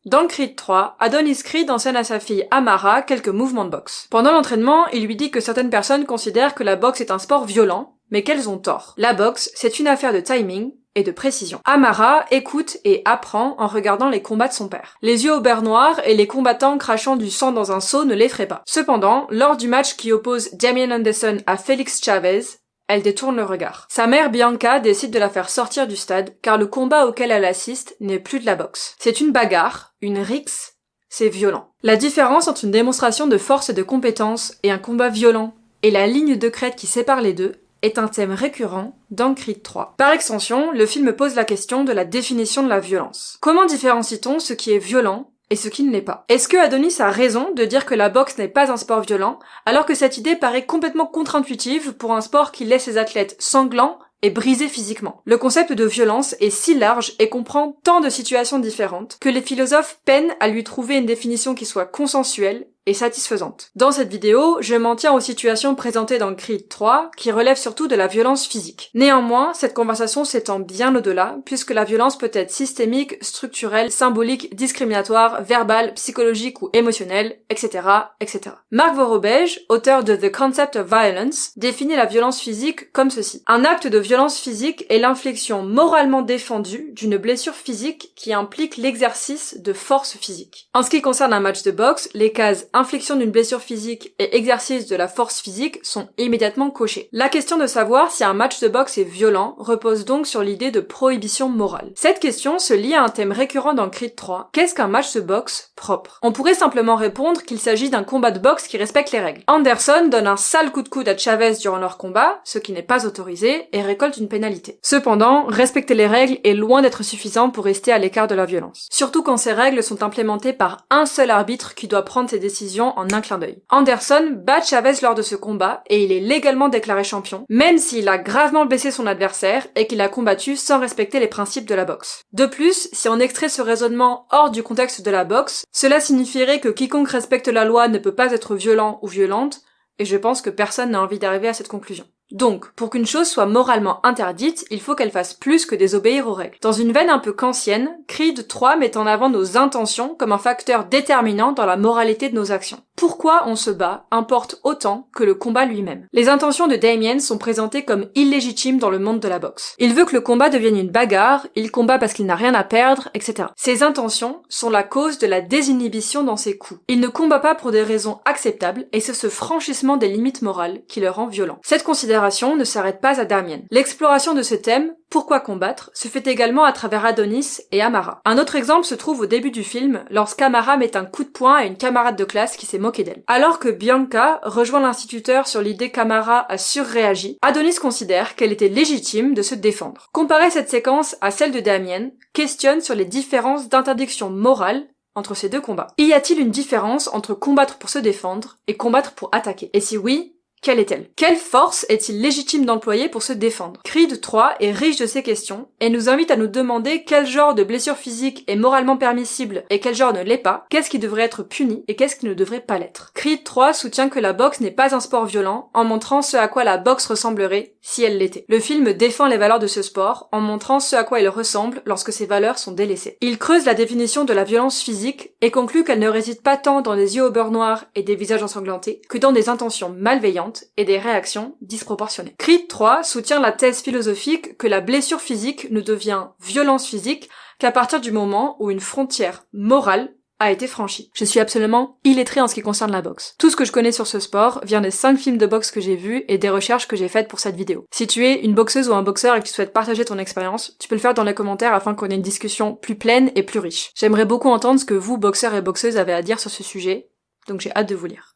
Dans Creed 3, Adonis Creed enseigne à sa fille Amara quelques mouvements de boxe. Pendant l'entraînement, il lui dit que certaines personnes considèrent que la boxe est un sport violent, mais qu'elles ont tort. La boxe, c'est une affaire de timing et de précision. Amara écoute et apprend en regardant les combats de son père. Les yeux au beurre noir et les combattants crachant du sang dans un seau ne l'effraient pas. Cependant, lors du match qui oppose Damien Anderson à Félix Chavez, elle détourne le regard. Sa mère Bianca décide de la faire sortir du stade car le combat auquel elle assiste n'est plus de la boxe. C'est une bagarre, une rixe, c'est violent. La différence entre une démonstration de force et de compétence et un combat violent et la ligne de crête qui sépare les deux est un thème récurrent dans Creed 3. Par extension, le film pose la question de la définition de la violence. Comment différencie-t-on ce qui est violent et ce qui ne l'est pas? Est-ce que Adonis a raison de dire que la boxe n'est pas un sport violent, alors que cette idée paraît complètement contre-intuitive pour un sport qui laisse ses athlètes sanglants et brisés physiquement? Le concept de violence est si large et comprend tant de situations différentes que les philosophes peinent à lui trouver une définition qui soit consensuelle et satisfaisante. Dans cette vidéo, je m'en tiens aux situations présentées dans Creed 3, qui relèvent surtout de la violence physique. Néanmoins, cette conversation s'étend bien au-delà, puisque la violence peut être systémique, structurelle, symbolique, discriminatoire, verbale, psychologique ou émotionnelle, etc., etc. Marc Vorobej, auteur de The Concept of Violence, définit la violence physique comme ceci. Un acte de violence physique est l'infliction moralement défendue d'une blessure physique qui implique l'exercice de force physique. En ce qui concerne un match de boxe, les cases infliction d'une blessure physique et exercice de la force physique sont immédiatement cochées. La question de savoir si un match de boxe est violent repose donc sur l'idée de prohibition morale. Cette question se lie à un thème récurrent dans Creed 3. Qu'est-ce qu'un match de boxe propre? On pourrait simplement répondre qu'il s'agit d'un combat de boxe qui respecte les règles. Anderson donne un sale coup de coude à Chavez durant leur combat, ce qui n'est pas autorisé, et récolte une pénalité. Cependant, respecter les règles est loin d'être suffisant pour rester à l'écart de la violence. Surtout quand ces règles sont implémentées par un seul arbitre qui doit prendre ses décisions en un clin d'œil. Anderson bat Chavez lors de ce combat et il est légalement déclaré champion, même s'il a gravement blessé son adversaire et qu'il a combattu sans respecter les principes de la boxe. De plus, si on extrait ce raisonnement hors du contexte de la boxe, cela signifierait que quiconque respecte la loi ne peut pas être violent ou violente, et je pense que personne n'a envie d'arriver à cette conclusion. Donc, pour qu'une chose soit moralement interdite, il faut qu'elle fasse plus que désobéir aux règles. Dans une veine un peu kantienne, Creed 3 met en avant nos intentions comme un facteur déterminant dans la moralité de nos actions. Pourquoi on se bat importe autant que le combat lui-même. Les intentions de Damien sont présentées comme illégitimes dans le monde de la boxe. Il veut que le combat devienne une bagarre, il combat parce qu'il n'a rien à perdre, etc. Ses intentions sont la cause de la désinhibition dans ses coups. Il ne combat pas pour des raisons acceptables et c'est ce franchissement des limites morales qui le rend violent. Cette considération ne s'arrête pas à Damien. L'exploration de ce thème, pourquoi combattre, se fait également à travers Adonis et Amara. Un autre exemple se trouve au début du film, lorsqu'Amara met un coup de poing à une camarade de classe qui s'est moquée d'elle. Alors que Bianca rejoint l'instituteur sur l'idée qu'Amara a surréagi, Adonis considère qu'elle était légitime de se défendre. Comparer cette séquence à celle de Damien questionne sur les différences d'interdiction morale entre ces deux combats. Y a-t-il une différence entre combattre pour se défendre et combattre pour attaquer? Et si oui, quelle est-elle? Quelle force est-il légitime d'employer pour se défendre? Creed 3 est riche de ces questions et nous invite à nous demander quel genre de blessure physique est moralement permissible et quel genre ne l'est pas, qu'est-ce qui devrait être puni et qu'est-ce qui ne devrait pas l'être. Creed 3 soutient que la boxe n'est pas un sport violent en montrant ce à quoi la boxe ressemblerait si elle l'était. Le film défend les valeurs de ce sport en montrant ce à quoi il ressemble lorsque ces valeurs sont délaissées. Il creuse la définition de la violence physique et conclut qu'elle ne réside pas tant dans des yeux au beurre noir et des visages ensanglantés que dans des intentions malveillantes et des réactions disproportionnées. Creed 3 soutient la thèse philosophique que la blessure physique ne devient violence physique qu'à partir du moment où une frontière morale a été franchie. Je suis absolument illettrée en ce qui concerne la boxe. Tout ce que je connais sur ce sport vient des 5 films de boxe que j'ai vus et des recherches que j'ai faites pour cette vidéo. Si tu es une boxeuse ou un boxeur et que tu souhaites partager ton expérience, tu peux le faire dans les commentaires afin qu'on ait une discussion plus pleine et plus riche. J'aimerais beaucoup entendre ce que vous, boxeurs et boxeuses, avez à dire sur ce sujet, donc j'ai hâte de vous lire.